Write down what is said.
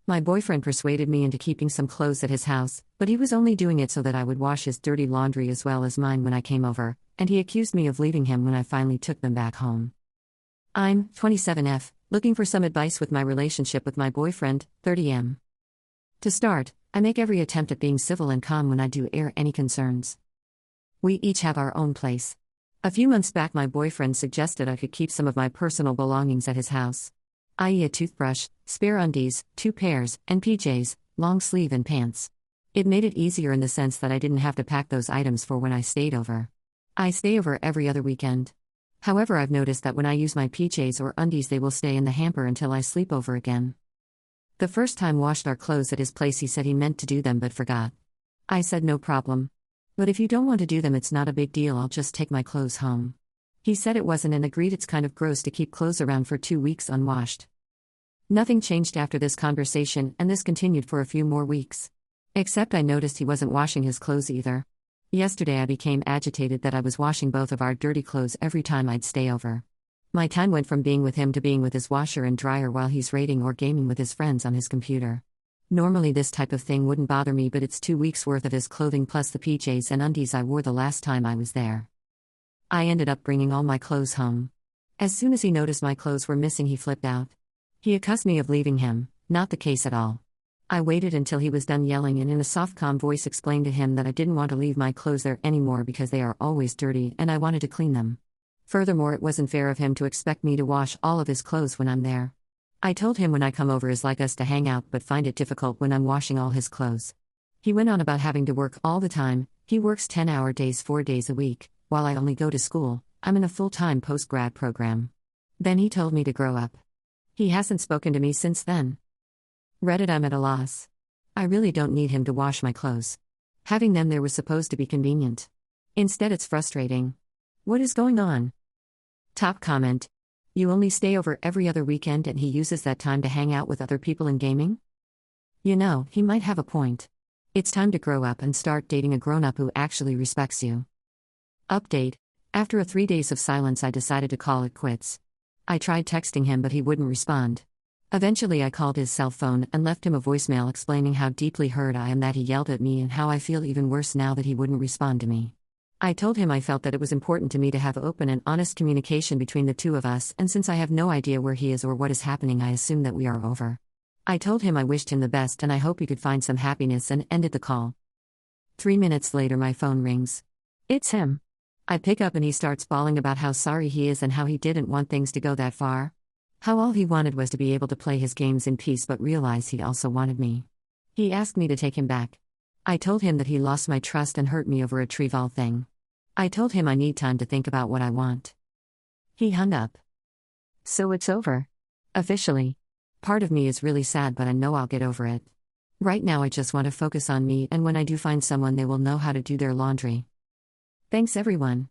My boyfriend persuaded me into keeping some clothes at his house, but he was only doing it so that I would wash his dirty laundry as well as mine when I came over, and he accused me of leaving him when I finally took them back home. I'm 27F, looking for some advice with my relationship with my boyfriend, 30M. To start, I make every attempt at being civil and calm when I do air any concerns. We each have our own place. A few months back, my boyfriend suggested I could keep some of my personal belongings at his house, i.e., a toothbrush, spare undies, 2 pairs, and PJs, long sleeve and pants. It made it easier in the sense that I didn't have to pack those items for when I stayed over. I stay over every other weekend. However, I've noticed that when I use my PJs or undies, they will stay in the hamper until I sleep over again. The first time washed our clothes at his place, he said he meant to do them but forgot. I said no problem. But if you don't want to do them, it's not a big deal, I'll just take my clothes home. He said it wasn't and agreed it's kind of gross to keep clothes around for 2 weeks unwashed. Nothing changed after this conversation, and this continued for a few more weeks. Except I noticed he wasn't washing his clothes either. Yesterday I became agitated that I was washing both of our dirty clothes every time I'd stay over. My time went from being with him to being with his washer and dryer while he's raiding or gaming with his friends on his computer. Normally this type of thing wouldn't bother me, but it's 2 weeks worth of his clothing plus the PJs and undies I wore the last time I was there. I ended up bringing all my clothes home. As soon as he noticed my clothes were missing, he flipped out. He accused me of leaving him, not the case at all. I waited until he was done yelling and in a soft, calm voice explained to him that I didn't want to leave my clothes there anymore because they are always dirty and I wanted to clean them. Furthermore, it wasn't fair of him to expect me to wash all of his clothes when I'm there. I told him when I come over is like us to hang out but find it difficult when I'm washing all his clothes. He went on about having to work all the time. He works 10-hour days 4 days a week. While I only go to school, I'm in a full-time post-grad program. Then he told me to grow up. He hasn't spoken to me since then. Reddit, I'm at a loss. I really don't need him to wash my clothes. Having them there was supposed to be convenient. Instead, it's frustrating. What is going on? Top comment. You only stay over every other weekend and he uses that time to hang out with other people and gaming? You know, he might have a point. It's time to grow up and start dating a grown-up who actually respects you. Update. After a 3 days of silence, I decided to call it quits. I tried texting him but he wouldn't respond. Eventually I called his cell phone and left him a voicemail explaining how deeply hurt I am that he yelled at me and how I feel even worse now that he wouldn't respond to me. I told him I felt that it was important to me to have open and honest communication between the two of us, and since I have no idea where he is or what is happening, I assume that we are over. I told him I wished him the best and I hope he could find some happiness and ended the call. 3 minutes later my phone rings. It's him. I pick up and he starts bawling about how sorry he is and how he didn't want things to go that far. How all he wanted was to be able to play his games in peace but realized he also wanted me. He asked me to take him back. I told him that he lost my trust and hurt me over a trivial thing. I told him I need time to think about what I want. He hung up. So it's over. Officially. Part of me is really sad but I know I'll get over it. Right now I just want to focus on me, and when I do find someone they will know how to do their laundry. Thanks everyone.